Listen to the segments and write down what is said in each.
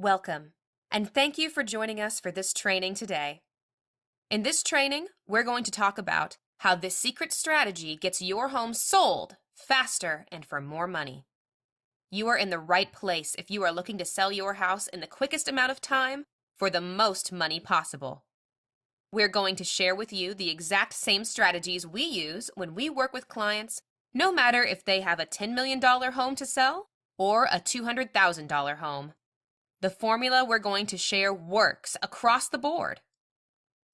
Welcome, and thank you for joining us for this training today. In this training, we're going to talk about how this secret strategy gets your home sold faster and for more money. You are in the right place if you are looking to sell your house in the quickest amount of time for the most money possible. We're going to share with you the exact same strategies we use when we work with clients, no matter if they have a $10 million home to sell or a $200,000 home. The formula we're going to share works across the board.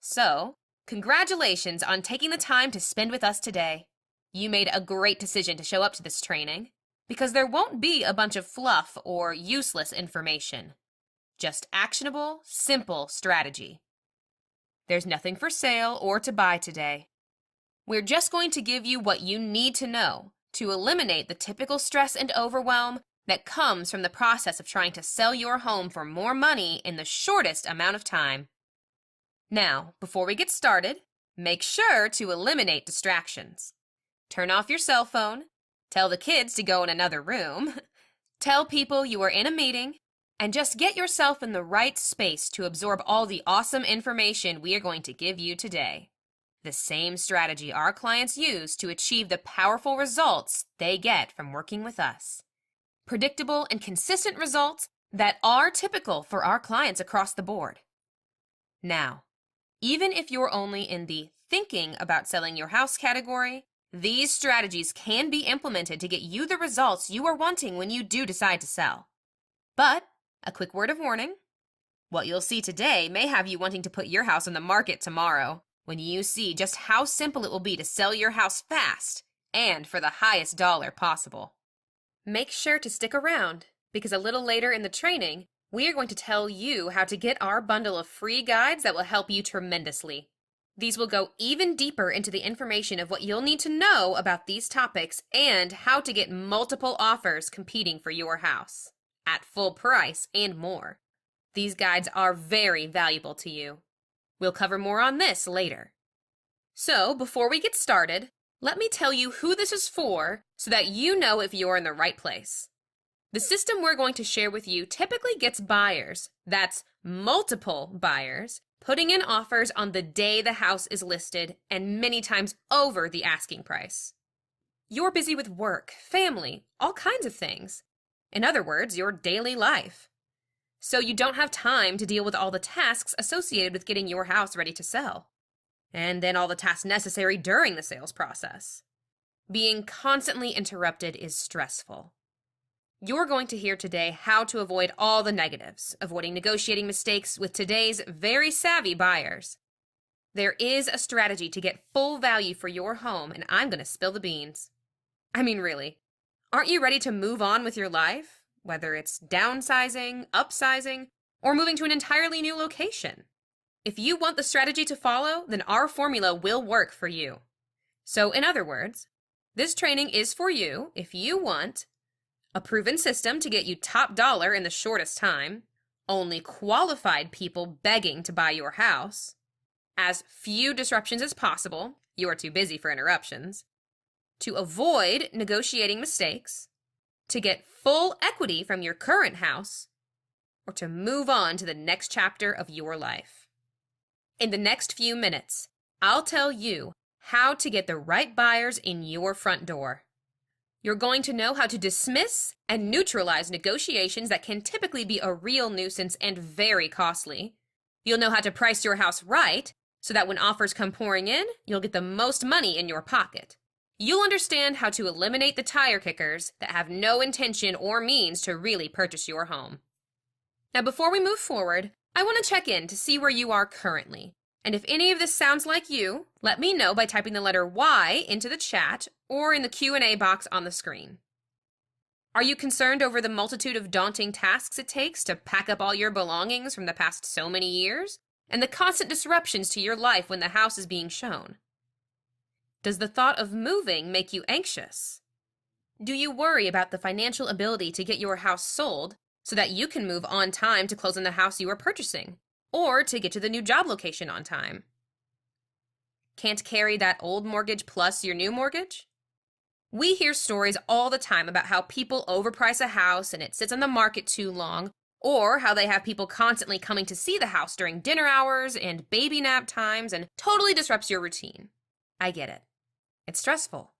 So, congratulations on taking the time to spend with us today. You made a great decision to show up to this training because there won't be a bunch of fluff or useless information. Just actionable, simple strategy. There's nothing for sale or to buy today. We're just going to give you what you need to know to eliminate the typical stress and overwhelm that comes from the process of trying to sell your home for more money in the shortest amount of time. Now, before we get started, make sure to eliminate distractions. Turn off your cell phone, tell the kids to go in another room, tell people you are in a meeting, and just get yourself in the right space to absorb all the awesome information we are going to give you today. The same strategy our clients use to achieve the powerful results they get from working with us. Predictable and consistent results that are typical for our clients across the board. Now, even if you're only in the thinking about selling your house category, these strategies can be implemented to get you the results you are wanting when you do decide to sell. But, a quick word of warning, what you'll see today may have you wanting to put your house on the market tomorrow when you see just how simple it will be to sell your house fast and for the highest dollar possible. Make sure to stick around, because a little later in the training, we are going to tell you how to get our bundle of free guides that will help you tremendously. These will go even deeper into the information of what you'll need to know about these topics and how to get multiple offers competing for your house, at full price and more. These guides are very valuable to you. We'll cover more on this later. So, before we get started, let me tell you who this is for so that you know if you're in the right place. The system we're going to share with you typically gets buyers, that's multiple buyers, putting in offers on the day the house is listed and many times over the asking price. You're busy with work, family, all kinds of things. In other words, your daily life. So you don't have time to deal with all the tasks associated with getting your house ready to sell. And then all the tasks necessary during the sales process. Being constantly interrupted is stressful. You're going to hear today how to avoid all the negatives, avoiding negotiating mistakes with today's very savvy buyers. There is a strategy to get full value for your home, and I'm going to spill the beans. I mean, really, aren't you ready to move on with your life? Whether it's downsizing, upsizing, or moving to an entirely new location. If you want the strategy to follow, then our formula will work for you. So, in other words, this training is for you if you want a proven system to get you top dollar in the shortest time, only qualified people begging to buy your house, as few disruptions as possible, you are too busy for interruptions, to avoid negotiating mistakes, to get full equity from your current house, or to move on to the next chapter of your life. In the next few minutes, I'll tell you how to get the right buyers in your front door. You're going to know how to dismiss and neutralize negotiations that can typically be a real nuisance and very costly. You'll know how to price your house right so that when offers come pouring in, you'll get the most money in your pocket. You'll understand how to eliminate the tire kickers that have no intention or means to really purchase your home. Now, before we move forward, I want to check in to see where you are currently. And if any of this sounds like you, let me know by typing the letter Y into the chat or in the Q&A box on the screen. Are you concerned over the multitude of daunting tasks it takes to pack up all your belongings from the past so many years, and the constant disruptions to your life when the house is being shown? Does the thought of moving make you anxious? Do you worry about the financial ability to get your house sold so that you can move on time to close on the house you are purchasing, or to get to the new job location on time? Can't carry that old mortgage plus your new mortgage? We hear stories all the time about how people overprice a house and it sits on the market too long, or how they have people constantly coming to see the house during dinner hours and baby nap times and totally disrupts your routine. I get it. It's stressful.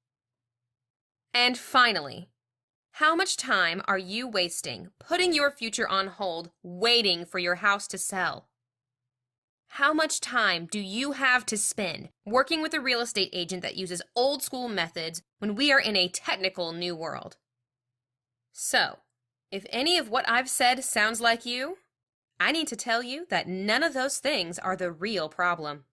And finally, how much time are you wasting putting your future on hold, waiting for your house to sell? How much time do you have to spend working with a real estate agent that uses old school methods when we are in a technical new world? So, if any of what I've said sounds like you, I need to tell you that none of those things are the real problem.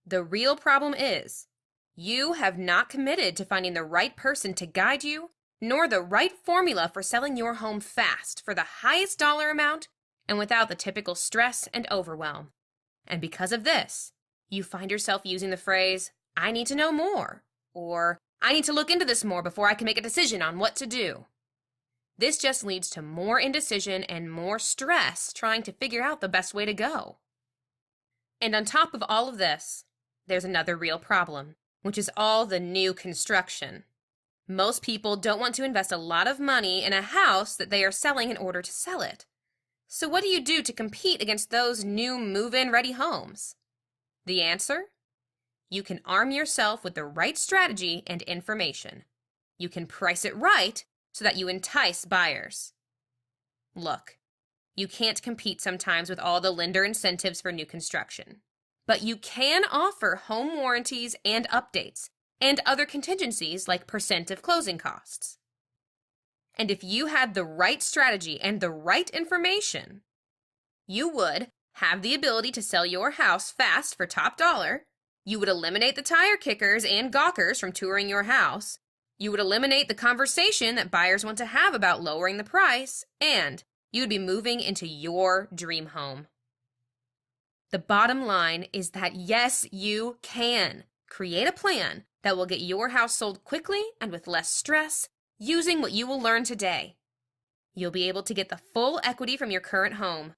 The real problem is you have not committed to finding the right person to guide you, nor the right formula for selling your home fast for the highest dollar amount and without the typical stress and overwhelm. And because of this, you find yourself using the phrase, "I need to know more," or "I need to look into this more before I can make a decision on what to do." This just leads to more indecision and more stress trying to figure out the best way to go. And on top of all of this, there's another real problem, which is all the new construction. Most people don't want to invest a lot of money in a house that they are selling in order to sell it. So what do you do to compete against those new move-in ready homes? The answer? You can arm yourself with the right strategy and information. You can price it right so that you entice buyers. Look, you can't compete sometimes with all the lender incentives for new construction, but you can offer home warranties and updates and other contingencies like % of closing costs. And if you had the right strategy and the right information, you would have the ability to sell your house fast for top dollar. You would eliminate the tire kickers and gawkers from touring your house. You would eliminate the conversation that buyers want to have about lowering the price, and you would be moving into your dream home. The bottom line is that yes, you can create a plan that will get your house sold quickly and with less stress, using what you will learn today. You'll be able to get the full equity from your current home.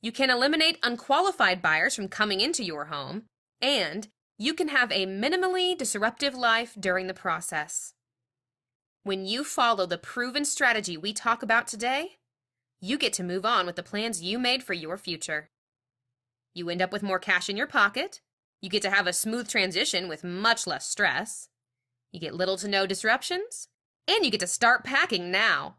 You can eliminate unqualified buyers from coming into your home, and you can have a minimally disruptive life during the process. When you follow the proven strategy we talk about today, you get to move on with the plans you made for your future. You end up with more cash in your pocket. You get to have a smooth transition with much less stress. You get little to no disruptions. And you get to start packing now.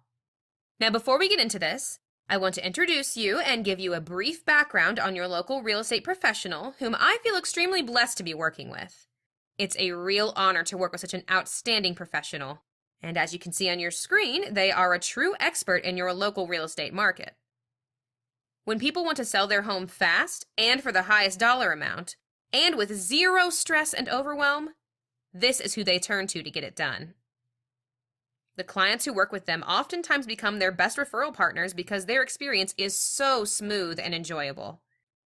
Now, before we get into this, I want to introduce you and give you a brief background on your local real estate professional whom I feel extremely blessed to be working with. It's a real honor to work with such an outstanding professional. And as you can see on your screen, they are a true expert in your local real estate market. When people want to sell their home fast and for the highest dollar amount, and with zero stress and overwhelm, this is who they turn to get it done. The clients who work with them oftentimes become their best referral partners because their experience is so smooth and enjoyable.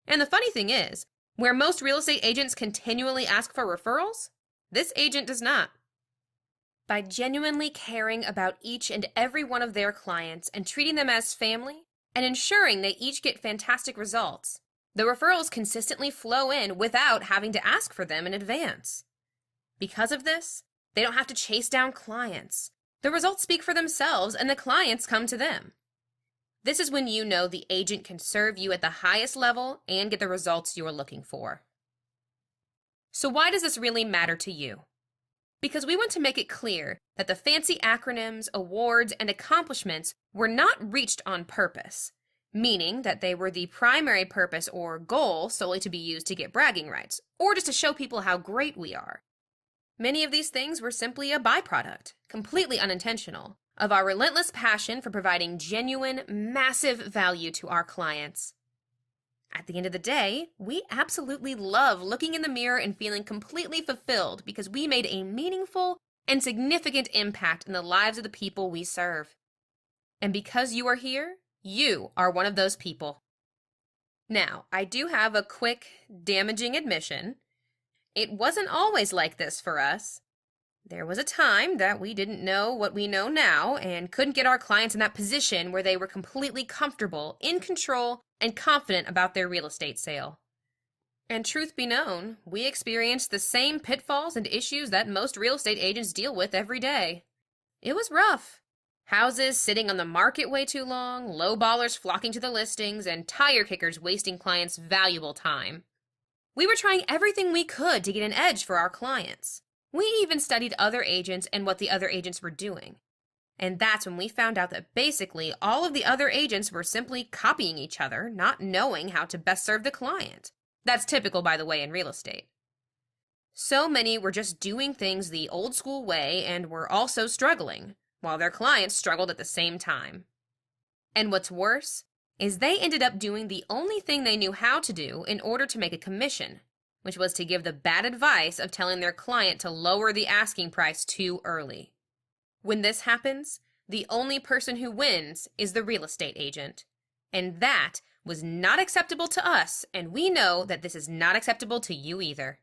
And the funny thing is, where most real estate agents continually ask for referrals, this agent does not. By genuinely caring about each and every one of their clients and treating them as family and ensuring they each get fantastic results, the referrals consistently flow in without having to ask for them in advance. Because of this, they don't have to chase down clients. The results speak for themselves and the clients come to them. This is when you know the agent can serve you at the highest level and get the results you're looking for. So why does this really matter to you? Because we want to make it clear that the fancy acronyms, awards, and accomplishments were not reached on purpose, meaning that they were the primary purpose or goal solely to be used to get bragging rights, or just to show people how great we are. Many of these things were simply a byproduct, completely unintentional, of our relentless passion for providing genuine, massive value to our clients. At the end of the day, we absolutely love looking in the mirror and feeling completely fulfilled because we made a meaningful and significant impact in the lives of the people we serve. And because you are here, you are one of those people. Now, I do have a quick, damaging admission. It wasn't always like this for us. There was a time that we didn't know what we know now and couldn't get our clients in that position where they were completely comfortable, in control, and confident about their real estate sale. And truth be known, we experienced the same pitfalls and issues that most real estate agents deal with every day. It was rough. Houses sitting on the market way too long, low ballers flocking to the listings, and tire kickers wasting clients' valuable time. We were trying everything we could to get an edge for our clients. We even studied other agents and what the other agents were doing. And that's when we found out that basically all of the other agents were simply copying each other, not knowing how to best serve the client. That's typical, by the way, in real estate. So many were just doing things the old school way and were also struggling, while their clients struggled at the same time. And what's worse is they ended up doing the only thing they knew how to do in order to make a commission, which was to give the bad advice of telling their client to lower the asking price too early. When this happens, the only person who wins is the real estate agent. And that was not acceptable to us, and we know that this is not acceptable to you either.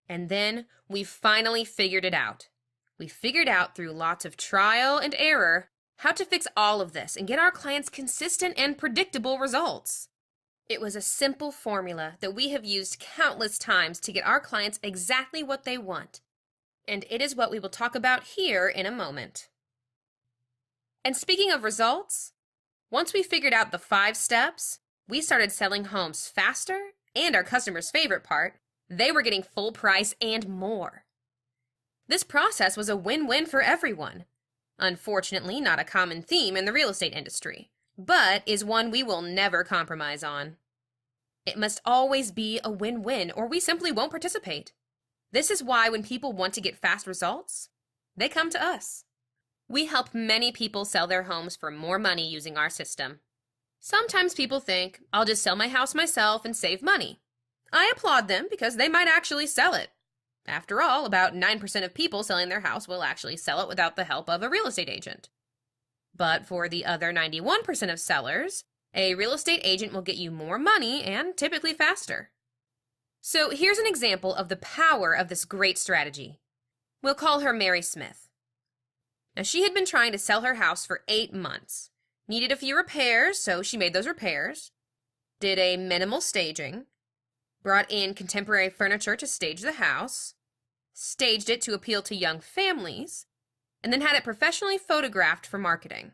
And then we finally figured it out. We figured out through lots of trial and error how to fix all of this and get our clients consistent and predictable results. It was a simple formula that we have used countless times to get our clients exactly what they want. And it is what we will talk about here in a moment. And speaking of results, once we figured out the 5 steps, we started selling homes faster, and our customers' favorite part, they were getting full price and more. This process was a win-win for everyone. Unfortunately, not a common theme in the real estate industry, but is one we will never compromise on. It must always be a win-win, or we simply won't participate. This is why when people want to get fast results, they come to us. We help many people sell their homes for more money using our system. Sometimes people think, I'll just sell my house myself and save money. I applaud them because they might actually sell it. After all, about 9% of people selling their house will actually sell it without the help of a real estate agent. But for the other 91% of sellers, a real estate agent will get you more money and typically faster. So here's an example of the power of this great strategy. We'll call her Mary Smith. Now, she had been trying to sell her house for 8 months, needed a few repairs, so she made those repairs, did a minimal staging, brought in contemporary furniture to stage the house, staged it to appeal to young families, and then had it professionally photographed for marketing.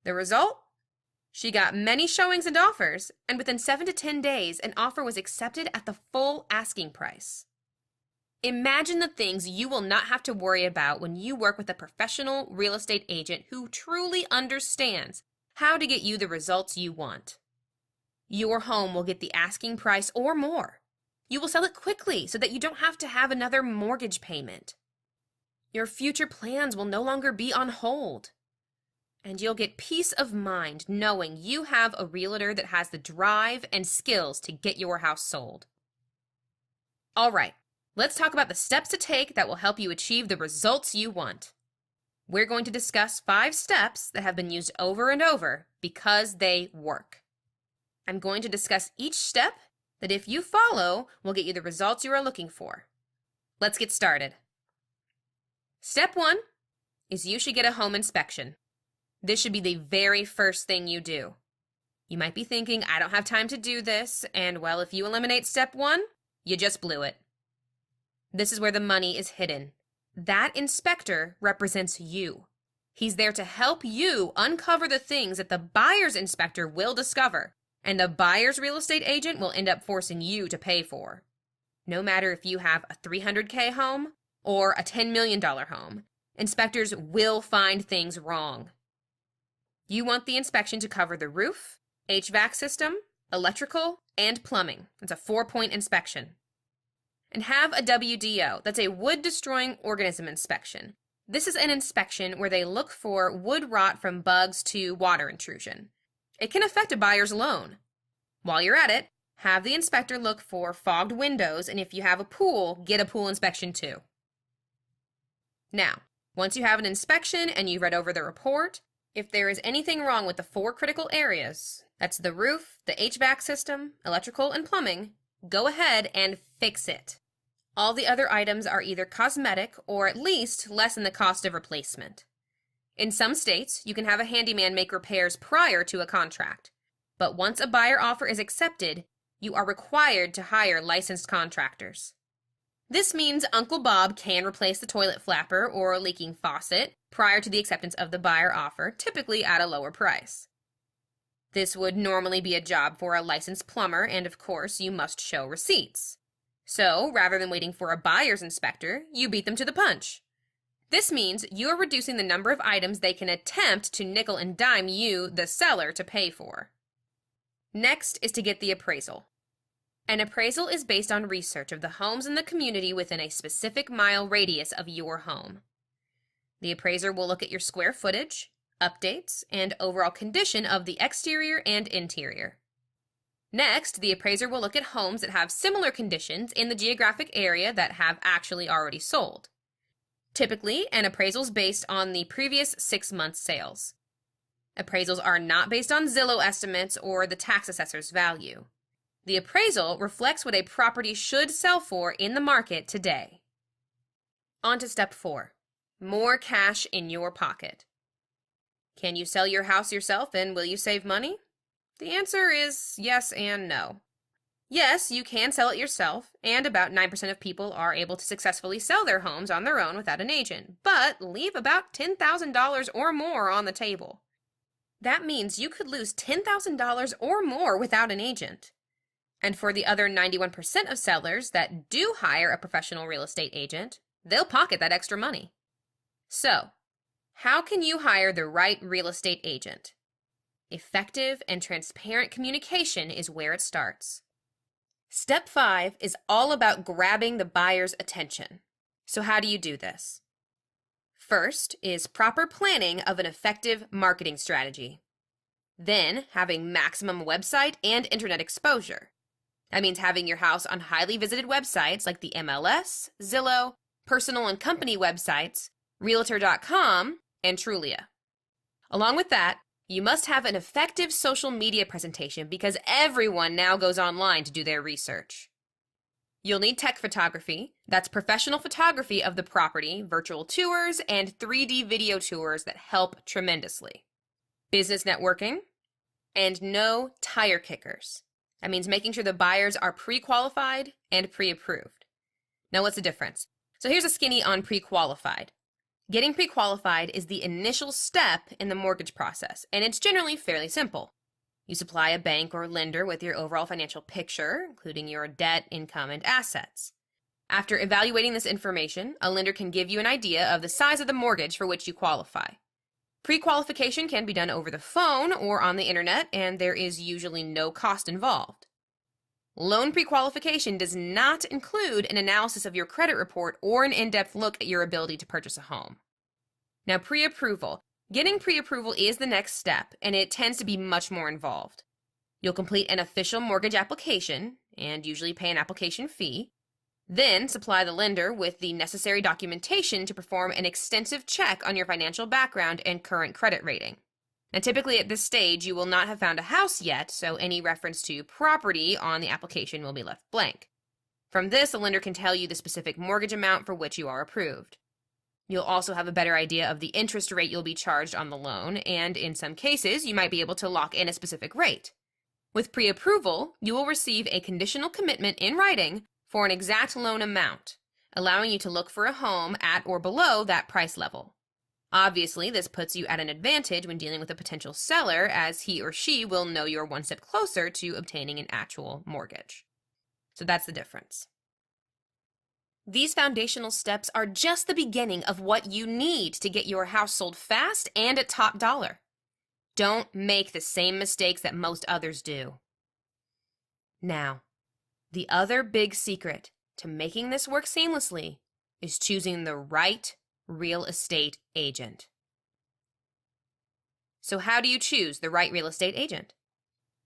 The result? She got many showings and offers, and within 7 to 10 days, an offer was accepted at the full asking price. Imagine the things you will not have to worry about when you work with a professional real estate agent who truly understands how to get you the results you want. Your home will get the asking price or more. You will sell it quickly so that you don't have to have another mortgage payment. Your future plans will no longer be on hold. And you'll get peace of mind knowing you have a realtor that has the drive and skills to get your house sold. All right, let's talk about the steps to take that will help you achieve the results you want. We're going to discuss 5 steps that have been used over and over because they work. I'm going to discuss each step that if you follow will get you the results you are looking for. Let's get started. Step 1 is you should get a home inspection. This should be the very first thing you do. You might be thinking, I don't have time to do this, and well, if you eliminate step 1, you just blew it. This is where the money is hidden. That inspector represents you. He's there to help you uncover the things that the buyer's inspector will discover, and the buyer's real estate agent will end up forcing you to pay for. No matter if you have a $300K home or a $10 million home, inspectors will find things wrong. You want the inspection to cover the roof, HVAC system, electrical, and plumbing. It's a 4-point inspection. And have a WDO. That's a wood-destroying organism inspection. This is an inspection where they look for wood rot from bugs to water intrusion. It can affect a buyer's loan. While you're at it, have the inspector look for fogged windows, and if you have a pool, get a pool inspection too. Now, once you have an inspection and you've read over the report, if there is anything wrong with the 4 critical areas, that's the roof, the HVAC system, electrical, and plumbing, go ahead and fix it. All the other items are either cosmetic or at least lessen the cost of replacement. In some states, you can have a handyman make repairs prior to a contract. But once a buyer offer is accepted, you are required to hire licensed contractors. This means Uncle Bob can replace the toilet flapper or a leaking faucet prior to the acceptance of the buyer offer, typically at a lower price. This would normally be a job for a licensed plumber, and of course, you must show receipts. So, rather than waiting for a buyer's inspector, you beat them to the punch. This means you are reducing the number of items they can attempt to nickel and dime you, the seller, to pay for. Next is to get the appraisal. An appraisal is based on research of the homes in the community within a specific mile radius of your home. The appraiser will look at your square footage, updates, and overall condition of the exterior and interior. Next, the appraiser will look at homes that have similar conditions in the geographic area that have actually already sold. Typically, an appraisal is based on the previous 6 months' sales. Appraisals are not based on Zillow estimates or the tax assessor's value. The appraisal reflects what a property should sell for in the market today. On to step 4. More cash in your pocket. Can you sell your house yourself and will you save money? The answer is yes and no. Yes, you can sell it yourself, and about 9% of people are able to successfully sell their homes on their own without an agent, but leave about $10,000 or more on the table. That means you could lose $10,000 or more without an agent. And for the other 91% of sellers that do hire a professional real estate agent, they'll pocket that extra money. So, how can you hire the right real estate agent? Effective and transparent communication is where it starts. Step 5 is all about grabbing the buyer's attention. So how do you do this? First is proper planning of an effective marketing strategy. Then having maximum website and internet exposure. That means having your house on highly visited websites like the MLS, Zillow, personal and company websites, Realtor.com, and Trulia. Along with that, you must have an effective social media presentation because everyone now goes online to do their research. You'll need tech photography, that's professional photography of the property, virtual tours, and 3D video tours that help tremendously. Business networking, and no tire kickers. That means making sure the buyers are pre-qualified and pre-approved. Now, what's the difference? So here's a skinny on pre-qualified. Getting pre-qualified is the initial step in the mortgage process, and it's generally fairly simple. You supply a bank or lender with your overall financial picture, including your debt, income, and assets. After evaluating this information, a lender can give you an idea of the size of the mortgage for which you qualify. Pre-qualification can be done over the phone or on the internet, and there is usually no cost involved. Loan pre-qualification does not include an analysis of your credit report or an in-depth look at your ability to purchase a home. Now, pre-approval. Getting pre-approval is the next step, and it tends to be much more involved. You'll complete an official mortgage application, and usually pay an application fee, then supply the lender with the necessary documentation to perform an extensive check on your financial background and current credit rating. And typically at this stage, you will not have found a house yet, so any reference to property on the application will be left blank. From this, the lender can tell you the specific mortgage amount for which you are approved. You'll also have a better idea of the interest rate you'll be charged on the loan, and in some cases, you might be able to lock in a specific rate. With pre-approval, you will receive a conditional commitment in writing for an exact loan amount, allowing you to look for a home at or below that price level. Obviously, this puts you at an advantage when dealing with a potential seller, as he or she will know you're one step closer to obtaining an actual mortgage. So that's the difference. These foundational steps are just the beginning of what you need to get your house sold fast and at top dollar. Don't make the same mistakes that most others do. Now, the other big secret to making this work seamlessly is choosing the right real estate agent. So how do you choose the right real estate agent?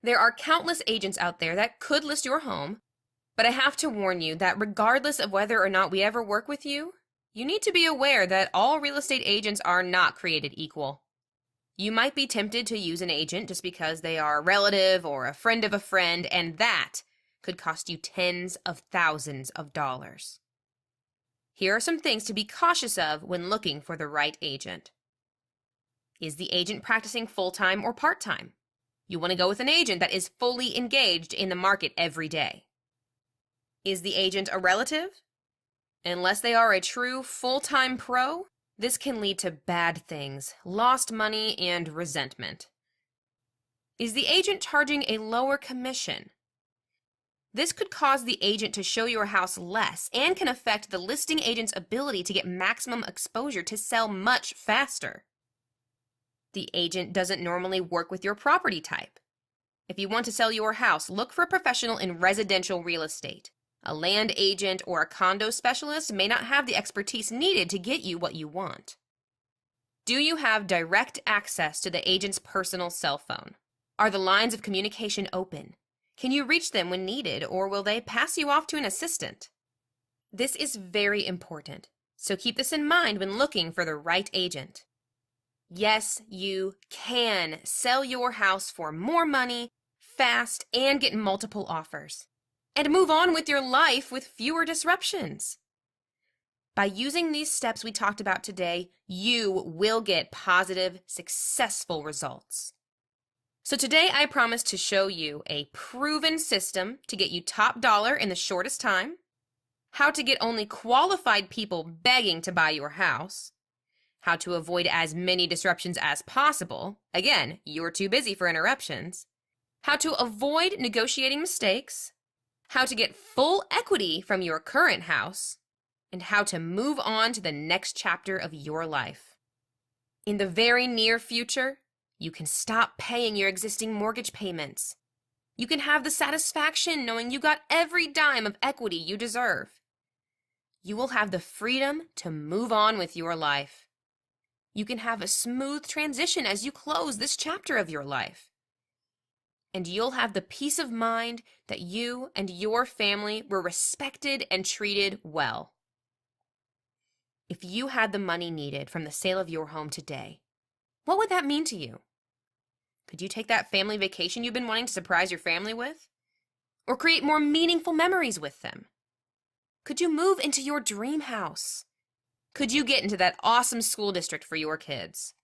There are countless agents out there that could list your home, but I have to warn you that regardless of whether or not we ever work with you, you need to be aware that all real estate agents are not created equal. You might be tempted to use an agent just because they are a relative or a friend of a friend, and that could cost you tens of thousands of dollars. Here are some things to be cautious of when looking for the right agent. Is the agent practicing full-time or part-time? You want to go with an agent that is fully engaged in the market every day. Is the agent a relative? Unless they are a true full-time pro, this can lead to bad things, lost money, and resentment. Is the agent charging a lower commission? This could cause the agent to show your house less and can affect the listing agent's ability to get maximum exposure to sell much faster. The agent doesn't normally work with your property type. If you want to sell your house, look for a professional in residential real estate. A land agent or a condo specialist may not have the expertise needed to get you what you want. Do you have direct access to the agent's personal cell phone? Are the lines of communication open? Can you reach them when needed, or will they pass you off to an assistant? This is very important, so keep this in mind when looking for the right agent. Yes, you can sell your house for more money, fast, and get multiple offers. And move on with your life with fewer disruptions. By using these steps we talked about today, you will get positive, successful results. So today I promise to show you a proven system to get you top dollar in the shortest time, how to get only qualified people begging to buy your house, how to avoid as many disruptions as possible. Again, you're too busy for interruptions. How to avoid negotiating mistakes, how to get full equity from your current house, and how to move on to the next chapter of your life. In the very near future, you can stop paying your existing mortgage payments. You can have the satisfaction knowing you got every dime of equity you deserve. You will have the freedom to move on with your life. You can have a smooth transition as you close this chapter of your life. And you'll have the peace of mind that you and your family were respected and treated well. If you had the money needed from the sale of your home today, what would that mean to you? Could you take that family vacation you've been wanting to surprise your family with? Or create more meaningful memories with them? Could you move into your dream house? Could you get into that awesome school district for your kids?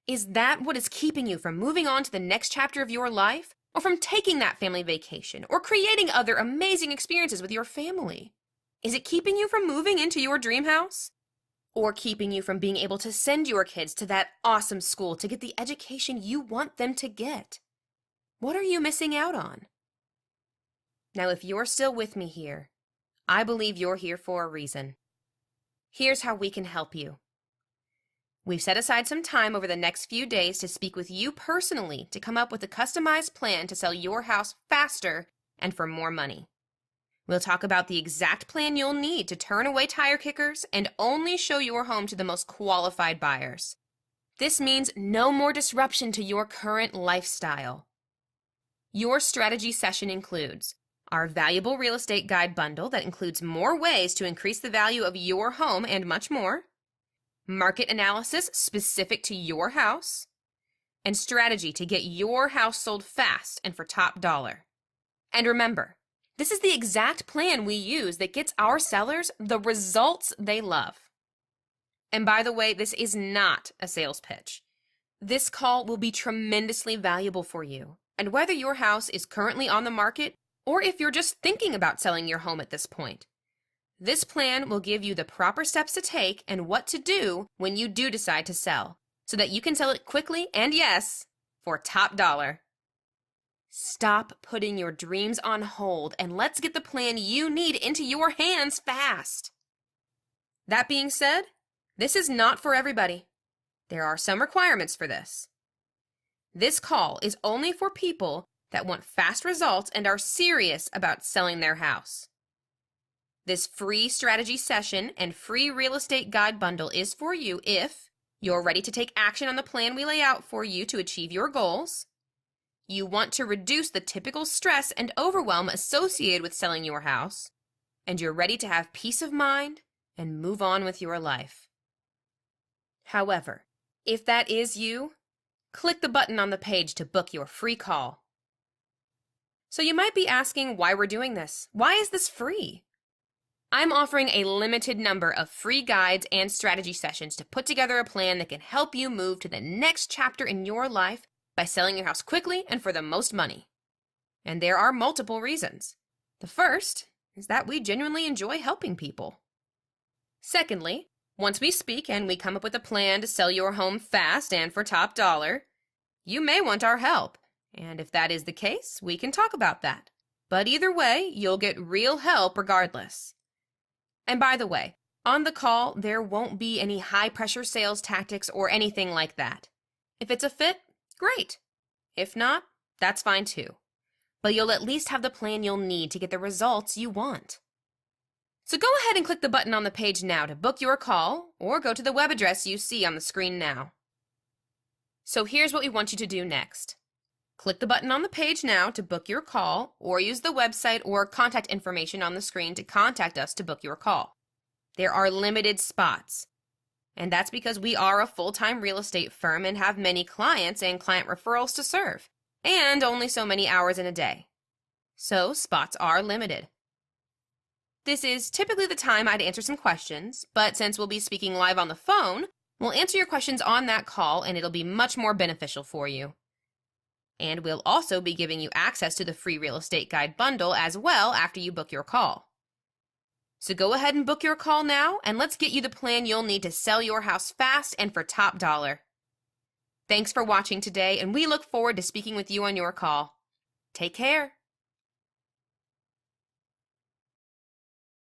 Is that what is keeping you from moving on to the next chapter of your life, or from taking that family vacation, or creating other amazing experiences with your family? Is it keeping you from moving into your dream house? Or keeping you from being able to send your kids to that awesome school to get the education you want them to get? What are you missing out on? Now, if you're still with me here, I believe you're here for a reason. Here's how we can help you. We've set aside some time over the next few days to speak with you personally to come up with a customized plan to sell your house faster and for more money. We'll talk about the exact plan you'll need to turn away tire kickers and only show your home to the most qualified buyers. This means no more disruption to your current lifestyle. Your strategy session includes our valuable real estate guide bundle that includes more ways to increase the value of your home and much more, market analysis specific to your house, and strategy to get your house sold fast and for top dollar. And remember, this is the exact plan we use that gets our sellers the results they love. And by the way, this is not a sales pitch. This call will be tremendously valuable for you. And whether your house is currently on the market or if you're just thinking about selling your home at this point, this plan will give you the proper steps to take and what to do when you do decide to sell, so that you can sell it quickly and, yes, for top dollar. Stop putting your dreams on hold and let's get the plan you need into your hands fast. That being said, this is not for everybody. There are some requirements for this. This call is only for people that want fast results and are serious about selling their house. This free strategy session and free real estate guide bundle is for you if you're ready to take action on the plan we lay out for you to achieve your goals, you want to reduce the typical stress and overwhelm associated with selling your house, and you're ready to have peace of mind and move on with your life. However, if that is you, click the button on the page to book your free call. So you might be asking why we're doing this. Why is this free? I'm offering a limited number of free guides and strategy sessions to put together a plan that can help you move to the next chapter in your life by selling your house quickly and for the most money. And there are multiple reasons. The first is that we genuinely enjoy helping people. Secondly, once we speak and we come up with a plan to sell your home fast and for top dollar, you may want our help, and if that is the case, we can talk about that. But either way, you'll get real help regardless. And by the way, on the call, there won't be any high-pressure sales tactics or anything like that. If it's a fit, great. If not, that's fine too. But you'll at least have the plan you'll need to get the results you want. So go ahead and click the button on the page now to book your call, or go to the web address you see on the screen now. So here's what we want you to do next. Click the button on the page now to book your call, or use the website or contact information on the screen to contact us to book your call. There are limited spots, and that's because we are a full-time real estate firm and have many clients and client referrals to serve, and only so many hours in a day. So spots are limited. This is typically the time I'd answer some questions, but since we'll be speaking live on the phone, we'll answer your questions on that call and it'll be much more beneficial for you. And we'll also be giving you access to the free real estate guide bundle as well after you book your call. So go ahead and book your call now, and let's get you the plan you'll need to sell your house fast and for top dollar. Thanks for watching today, and we look forward to speaking with you on your call. Take care.